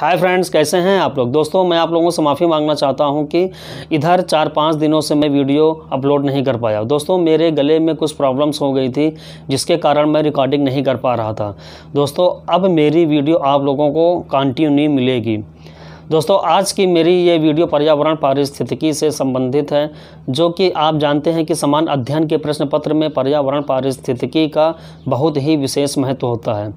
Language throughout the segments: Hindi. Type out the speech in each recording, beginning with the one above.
हाय फ्रेंड्स, कैसे हैं आप लोग। दोस्तों मैं आप लोगों से माफ़ी मांगना चाहता हूं कि इधर 4-5 दिनों से मैं वीडियो अपलोड नहीं कर पाया। दोस्तों मेरे गले में कुछ प्रॉब्लम्स हो गई थी जिसके कारण मैं रिकॉर्डिंग नहीं कर पा रहा था। दोस्तों अब मेरी वीडियो आप लोगों को कंटिन्यू मिलेगी। दोस्तों आज की मेरी ये वीडियो पर्यावरण पारिस्थितिकी से संबंधित है, जो कि आप जानते हैं कि समान अध्ययन के प्रश्न पत्र में पर्यावरण पारिस्थितिकी का बहुत ही विशेष महत्व होता है।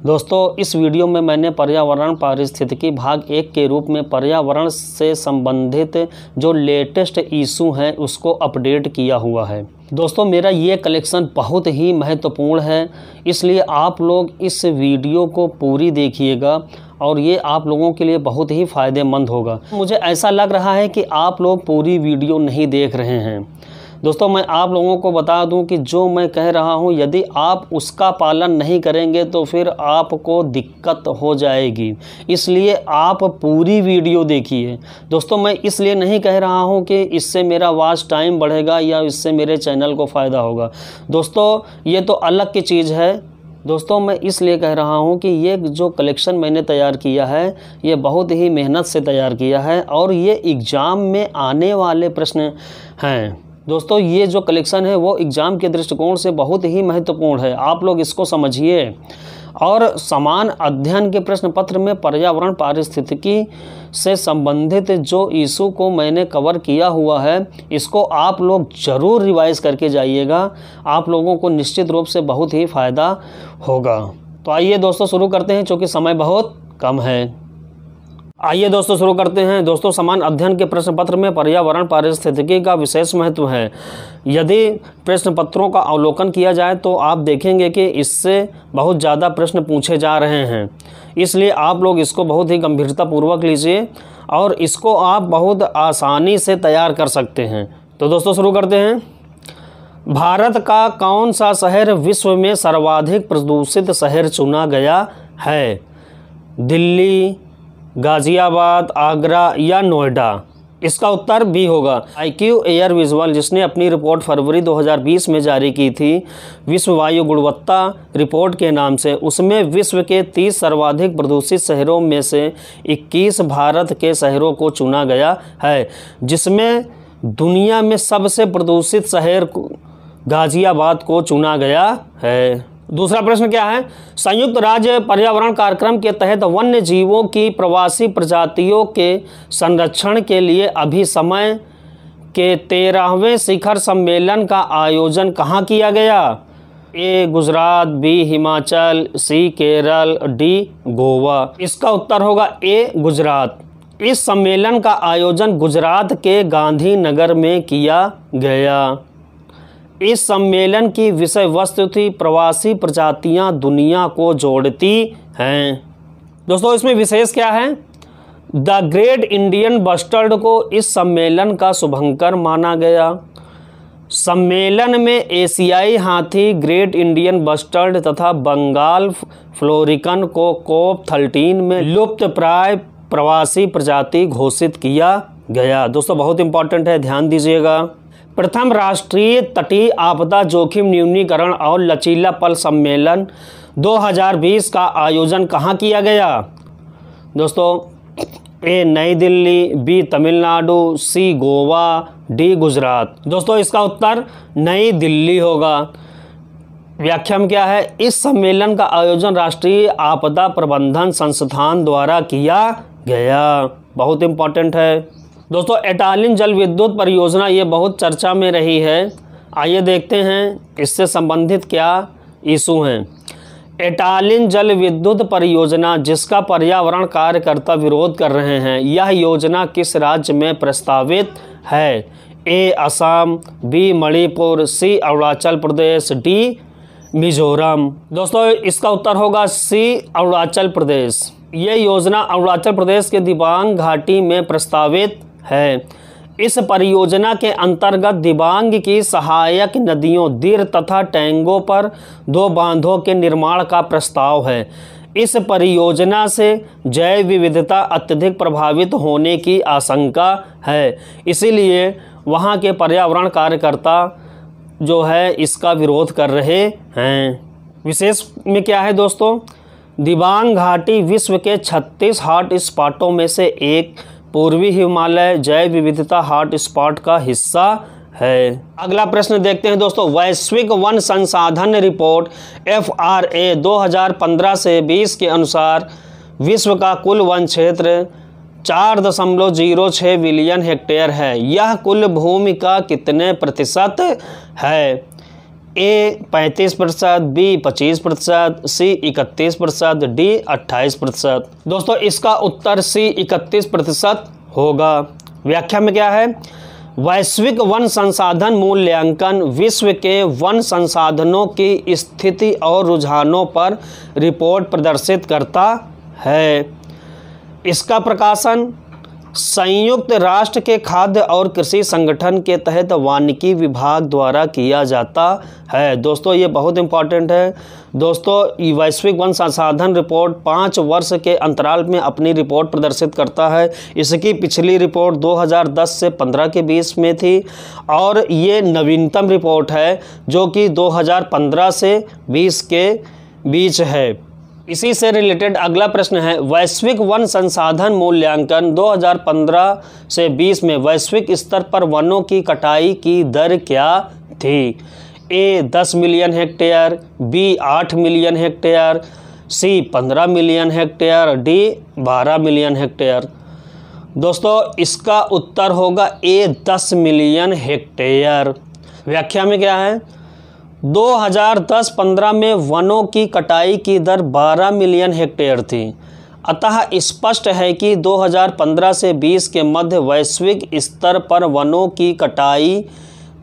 दोस्तों इस वीडियो में मैंने पर्यावरण पारिस्थितिकी भाग 1 के रूप में पर्यावरण से संबंधित जो लेटेस्ट इशू हैं उसको अपडेट किया हुआ है। दोस्तों मेरा ये कलेक्शन बहुत ही महत्वपूर्ण है, इसलिए आप लोग इस वीडियो को पूरी देखिएगा और ये आप लोगों के लिए बहुत ही फ़ायदेमंद होगा। मुझे ऐसा लग रहा है कि आप लोग पूरी वीडियो नहीं देख रहे हैं। दोस्तों मैं आप लोगों को बता दूं कि जो मैं कह रहा हूं यदि आप उसका पालन नहीं करेंगे तो फिर आपको दिक्कत हो जाएगी, इसलिए आप पूरी वीडियो देखिए। दोस्तों मैं इसलिए नहीं कह रहा हूं कि इससे मेरा वॉच टाइम बढ़ेगा या इससे मेरे चैनल को फ़ायदा होगा। दोस्तों ये तो अलग की चीज़ है। दोस्तों मैं इसलिए कह रहा हूं कि ये जो कलेक्शन मैंने तैयार किया है ये बहुत ही मेहनत से तैयार किया है और ये एग्ज़ाम में आने वाले प्रश्न हैं। दोस्तों ये जो कलेक्शन है वो एग्ज़ाम के दृष्टिकोण से बहुत ही महत्वपूर्ण है, आप लोग इसको समझिए। और समान अध्ययन के प्रश्न पत्र में पर्यावरण पारिस्थितिकी से संबंधित जो इशू को मैंने कवर किया हुआ है इसको आप लोग ज़रूर रिवाइज करके जाइएगा, आप लोगों को निश्चित रूप से बहुत ही फ़ायदा होगा। तो आइए दोस्तों शुरू करते हैं, क्योंकि समय बहुत कम है। आइए दोस्तों शुरू करते हैं। दोस्तों समान अध्ययन के प्रश्न पत्र में पर्यावरण पारिस्थितिकी का विशेष महत्व है। यदि प्रश्न पत्रों का अवलोकन किया जाए तो आप देखेंगे कि इससे बहुत ज़्यादा प्रश्न पूछे जा रहे हैं, इसलिए आप लोग इसको बहुत ही गंभीरतापूर्वक लीजिए और इसको आप बहुत आसानी से तैयार कर सकते हैं। तो दोस्तों शुरू करते हैं। भारत का कौन सा शहर विश्व में सर्वाधिक प्रदूषित शहर चुना गया है? दिल्ली, गाज़ियाबाद, आगरा या नोएडा? इसका उत्तर बी होगा। IQ एयर विजुअल जिसने अपनी रिपोर्ट फरवरी 2020 में जारी की थी विश्व वायु गुणवत्ता रिपोर्ट के नाम से, उसमें विश्व के 30 सर्वाधिक प्रदूषित शहरों में से 21 भारत के शहरों को चुना गया है, जिसमें दुनिया में सबसे प्रदूषित शहर गाज़ियाबाद को चुना गया है। दूसरा प्रश्न क्या है? संयुक्त राज्य पर्यावरण कार्यक्रम के तहत वन्य जीवों की प्रवासी प्रजातियों के संरक्षण के लिए अभी समय के 13वें शिखर सम्मेलन का आयोजन कहाँ किया गया? ए गुजरात, बी हिमाचल, सी केरल, डी गोवा? इसका उत्तर होगा ए गुजरात। इस सम्मेलन का आयोजन गुजरात के गांधीनगर में किया गया। इस सम्मेलन की विषय वस्तु थी प्रवासी प्रजातियां दुनिया को जोड़ती हैं। दोस्तों इसमें विशेष क्या है? द ग्रेट इंडियन बस्टर्ड को इस सम्मेलन का शुभंकर माना गया। सम्मेलन में एशियाई हाथी ग्रेट इंडियन बस्टर्ड तथा बंगाल फ्लोरिकन को COP 13 में लुप्त प्राय प्रवासी प्रजाति घोषित किया गया। दोस्तों बहुत इंपॉर्टेंट है, ध्यान दीजिएगा। प्रथम राष्ट्रीय तटीय आपदा जोखिम न्यूनीकरण और लचीलापन सम्मेलन 2020 का आयोजन कहाँ किया गया? दोस्तों ए नई दिल्ली, बी तमिलनाडु, सी गोवा, डी गुजरात? दोस्तों इसका उत्तर नई दिल्ली होगा। व्याख्या में क्या है? इस सम्मेलन का आयोजन राष्ट्रीय आपदा प्रबंधन संस्थान द्वारा किया गया। बहुत इंपॉर्टेंट है। दोस्तों एटालिन जल विद्युत परियोजना ये बहुत चर्चा में रही है। आइए देखते हैं इससे संबंधित क्या इशू हैं। एटालिन जल विद्युत परियोजना जिसका पर्यावरण कार्यकर्ता विरोध कर रहे हैं, यह योजना किस राज्य में प्रस्तावित है? ए असम, बी मणिपुर, सी अरुणाचल प्रदेश, डी मिजोरम? दोस्तों इसका उत्तर होगा सी अरुणाचल प्रदेश। ये योजना अरुणाचल प्रदेश के दिबांग घाटी में प्रस्तावित है। इस परियोजना के अंतर्गत दिबांग की सहायक नदियों दिर तथा टेंगो पर 2 बांधों के निर्माण का प्रस्ताव है। इस परियोजना से जैव विविधता अत्यधिक प्रभावित होने की आशंका है, इसीलिए वहां के पर्यावरण कार्यकर्ता जो है इसका विरोध कर रहे हैं। विशेष में क्या है दोस्तों? दिबांग घाटी विश्व के 36 हॉट स्पॉटों में से एक पूर्वी हिमालय जैव विविधता हॉट स्पॉट का हिस्सा है। अगला प्रश्न देखते हैं दोस्तों, वैश्विक वन संसाधन रिपोर्ट FRA 2015 से 20 के अनुसार विश्व का कुल वन क्षेत्र 4.06 बिलियन हेक्टेयर है। यह कुल भूमि का कितने प्रतिशत है? A 35%, B 25%, C 31%, D 28%। दोस्तों इसका उत्तर C 31% होगा। व्याख्या में क्या है? वैश्विक वन संसाधन मूल्यांकन विश्व के वन संसाधनों की स्थिति और रुझानों पर रिपोर्ट प्रदर्शित करता है। इसका प्रकाशन संयुक्त राष्ट्र के खाद्य और कृषि संगठन के तहत वानिकी विभाग द्वारा किया जाता है। दोस्तों ये बहुत इंपॉर्टेंट है। दोस्तों वैश्विक वन संसाधन रिपोर्ट 5 वर्ष के अंतराल में अपनी रिपोर्ट प्रदर्शित करता है। इसकी पिछली रिपोर्ट 2010 से 15 के बीच में थी और ये नवीनतम रिपोर्ट है जो कि 2015 से 20 के बीच है। इसी से रिलेटेड अगला प्रश्न है, वैश्विक वन संसाधन मूल्यांकन 2015 से 20 में वैश्विक स्तर पर वनों की कटाई की दर क्या थी? A 10 million hectare, B 8 million hectare, C 15 million hectare, D 12 million hectare. दोस्तों इसका उत्तर होगा A 10 मिलियन हेक्टेयर। व्याख्या में क्या है? 2010-15 में वनों की कटाई की दर 12 मिलियन हेक्टेयर थी। अतः स्पष्ट है कि 2015 से 20 के मध्य वैश्विक स्तर पर वनों की कटाई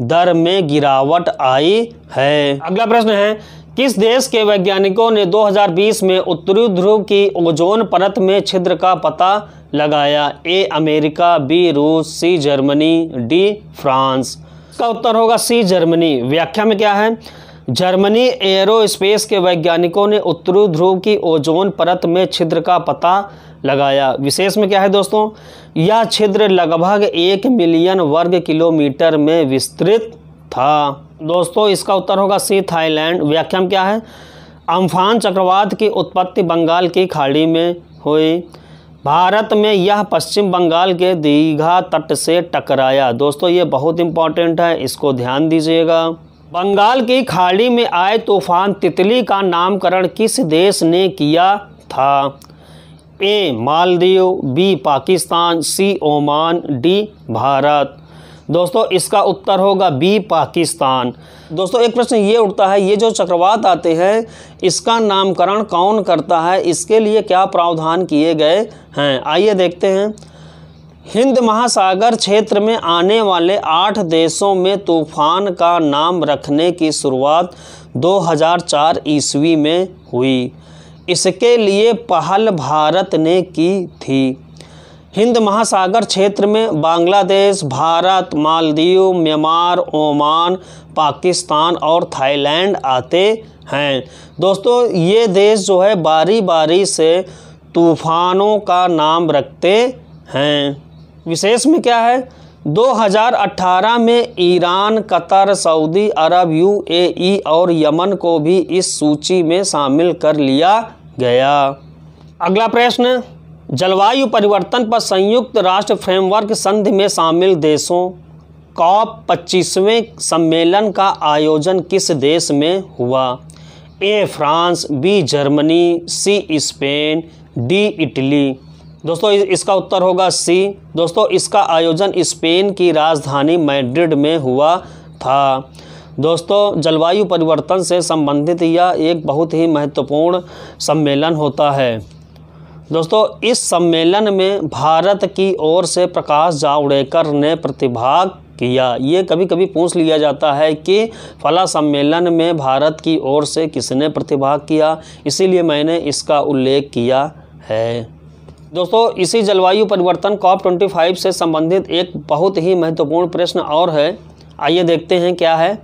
दर में गिरावट आई है। अगला प्रश्न है, किस देश के वैज्ञानिकों ने 2020 में उत्तरी ध्रुव की ओजोन परत में छिद्र का पता लगाया? A अमेरिका, B रूस, C जर्मनी, D फ्रांस। इसका उत्तर होगा C जर्मनी। व्याख्या में क्या है? जर्मनी एरोस्पेस के वैज्ञानिकों ने उत्तरी ध्रुव की ओजोन परत में छिद्र का पता लगाया। विशेष में क्या है दोस्तों? यह छिद्र लगभग 1 मिलियन वर्ग किलोमीटर में विस्तृत था। दोस्तों इसका उत्तर होगा C थाईलैंड। व्याख्या में क्या है? अम्फान चक्रवात की उत्पत्ति बंगाल की खाड़ी में हुई। भारत में यह पश्चिम बंगाल के दीघा तट से टकराया। दोस्तों ये बहुत इंपॉर्टेंट है, इसको ध्यान दीजिएगा। बंगाल की खाड़ी में आए तूफान तितली का नामकरण किस देश ने किया था? A Maldives, B Pakistan, C Oman, D Bharat. दोस्तों इसका उत्तर होगा B पाकिस्तान। दोस्तों एक प्रश्न ये उठता है, ये जो चक्रवात आते हैं इसका नामकरण कौन करता है? इसके लिए क्या प्रावधान किए गए हैं? आइए देखते हैं। हिंद महासागर क्षेत्र में आने वाले 8 देशों में तूफान का नाम रखने की शुरुआत 2004 ईस्वी में हुई। इसके लिए पहल भारत ने की थी। हिंद महासागर क्षेत्र में बांग्लादेश, भारत, मालदीव, म्यांमार, ओमान, पाकिस्तान और थाईलैंड आते हैं। दोस्तों ये देश जो है बारी बारी से तूफानों का नाम रखते हैं। विशेष में क्या है? 2018 में ईरान, कतर, सऊदी अरब, UAE और यमन को भी इस सूची में शामिल कर लिया गया। अगला प्रश्न, जलवायु परिवर्तन पर संयुक्त राष्ट्र फ्रेमवर्क संधि में शामिल देशों COP 25वें सम्मेलन का आयोजन किस देश में हुआ? A France, B Germany, C Spain, D Italy. दोस्तों इसका उत्तर होगा C। दोस्तों इसका आयोजन स्पेन की राजधानी मैड्रिड में हुआ था। दोस्तों जलवायु परिवर्तन से संबंधित यह एक बहुत ही महत्वपूर्ण सम्मेलन होता है। दोस्तों इस सम्मेलन में भारत की ओर से प्रकाश जावड़ेकर ने प्रतिभाग किया। ये कभी कभी पूछ लिया जाता है कि फला सम्मेलन में भारत की ओर से किसने प्रतिभाग किया, इसीलिए मैंने इसका उल्लेख किया है। दोस्तों इसी जलवायु परिवर्तन COP 25 से संबंधित एक बहुत ही महत्वपूर्ण प्रश्न और है, आइए देखते हैं क्या है।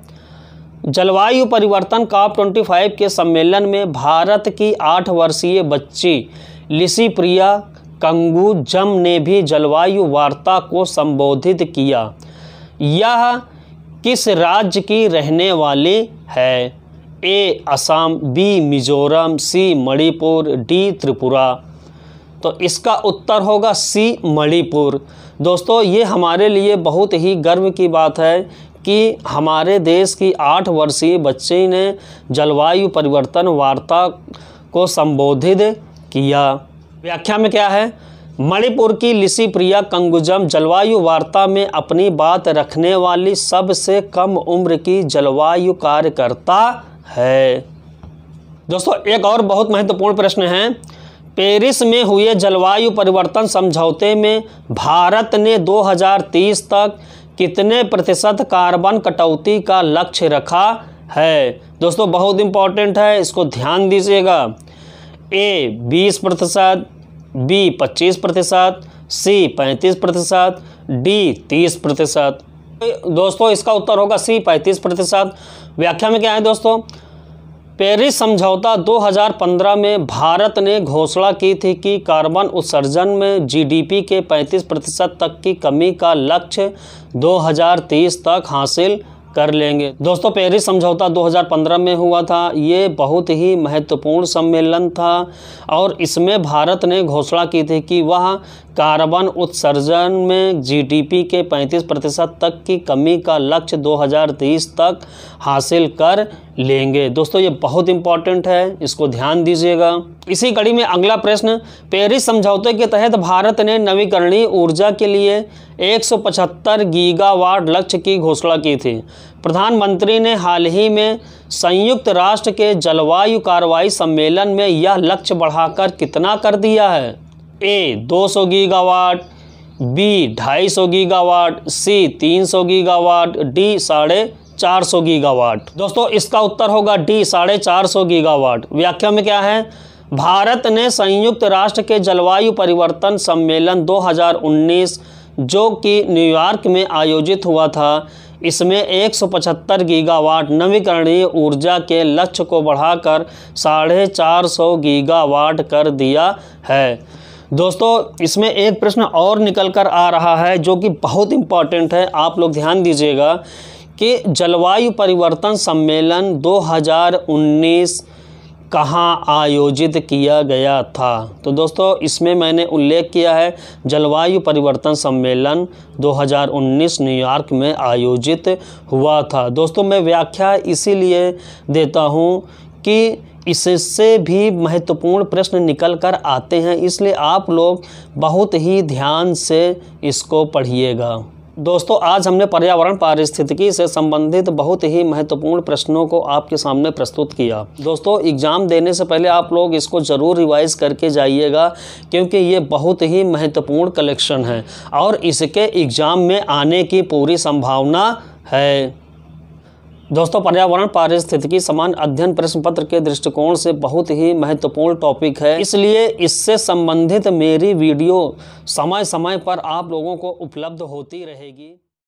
जलवायु परिवर्तन COP 25 के सम्मेलन में भारत की 8 वर्षीय बच्ची लिसी प्रिया कंगुजम ने भी जलवायु वार्ता को संबोधित किया। यह किस राज्य की रहने वाली है? ए असम, बी मिजोरम, सी मणिपुर, डी त्रिपुरा। तो इसका उत्तर होगा सी मणिपुर। दोस्तों ये हमारे लिए बहुत ही गर्व की बात है कि हमारे देश की 8 वर्षीय बच्ची ने जलवायु परिवर्तन वार्ता को संबोधित किया। व्याख्या में क्या है? मणिपुर की लिसिप्रिया कंगुजम जलवायु वार्ता में अपनी बात रखने वाली सबसे कम उम्र की जलवायु कार्यकर्ता है। दोस्तों एक और बहुत महत्वपूर्ण प्रश्न है, पेरिस में हुए जलवायु परिवर्तन समझौते में भारत ने 2030 तक कितने प्रतिशत कार्बन कटौती का लक्ष्य रखा है? दोस्तों बहुत इंपॉर्टेंट है, इसको ध्यान दीजिएगा। ए 20%, बी 25%, सी 35%, डी 30%। दोस्तों इसका उत्तर होगा सी 35%। व्याख्या में क्या है दोस्तों? पेरिस समझौता 2015 में भारत ने घोषणा की थी कि कार्बन उत्सर्जन में जीडीपी के 35% तक की कमी का लक्ष्य 2030 तक हासिल कर लेंगे। दोस्तों पेरिस समझौता 2015 में हुआ था। ये बहुत ही महत्वपूर्ण सम्मेलन था और इसमें भारत ने घोषणा की थी कि वह कार्बन उत्सर्जन में जीडीपी के 35% तक की कमी का लक्ष्य 2030 तक हासिल कर लेंगे। दोस्तों ये बहुत इंपॉर्टेंट है, इसको ध्यान दीजिएगा। इसी कड़ी में अगला प्रश्न, पेरिस समझौते के तहत भारत ने नवीकरणीय ऊर्जा के लिए 175 गीगावाट लक्ष्य की घोषणा की थी। प्रधानमंत्री ने हाल ही में संयुक्त राष्ट्र के जलवायु कार्रवाई सम्मेलन में यह लक्ष्य बढ़ाकर कितना कर दिया है? ए 200 गीगावाट, बी 250 गीगावाट, सी 300 गीगावाट, डी 450 गीगावाट। दोस्तों इसका उत्तर होगा डी 450 गीगावाट। व्याख्या में क्या है? भारत ने संयुक्त राष्ट्र के जलवायु परिवर्तन सम्मेलन 2019 जो कि न्यूयॉर्क में आयोजित हुआ था, इसमें 175 गीगावाट नवीकरणीय ऊर्जा के लक्ष्य को बढ़ाकर 450 गीगावाट कर दिया है। दोस्तों इसमें एक प्रश्न और निकल कर आ रहा है जो कि बहुत इम्पॉर्टेंट है, आप लोग ध्यान दीजिएगा कि जलवायु परिवर्तन सम्मेलन 2019 कहाँ आयोजित किया गया था? तो दोस्तों इसमें मैंने उल्लेख किया है जलवायु परिवर्तन सम्मेलन 2019 न्यूयॉर्क में आयोजित हुआ था। दोस्तों मैं व्याख्या इसीलिए देता हूँ कि इससे भी महत्वपूर्ण प्रश्न निकल कर आते हैं, इसलिए आप लोग बहुत ही ध्यान से इसको पढ़िएगा। दोस्तों आज हमने पर्यावरण पारिस्थितिकी से संबंधित बहुत ही महत्वपूर्ण प्रश्नों को आपके सामने प्रस्तुत किया। दोस्तों एग्ज़ाम देने से पहले आप लोग इसको ज़रूर रिवाइज़ करके जाइएगा क्योंकि ये बहुत ही महत्वपूर्ण कलेक्शन है और इसके एग्ज़ाम में आने की पूरी संभावना है। दोस्तों पर्यावरण पारिस्थितिकी समान अध्ययन प्रश्न पत्र के दृष्टिकोण से बहुत ही महत्वपूर्ण टॉपिक है, इसलिए इससे संबंधित मेरी वीडियो समय समय पर आप लोगों को उपलब्ध होती रहेगी।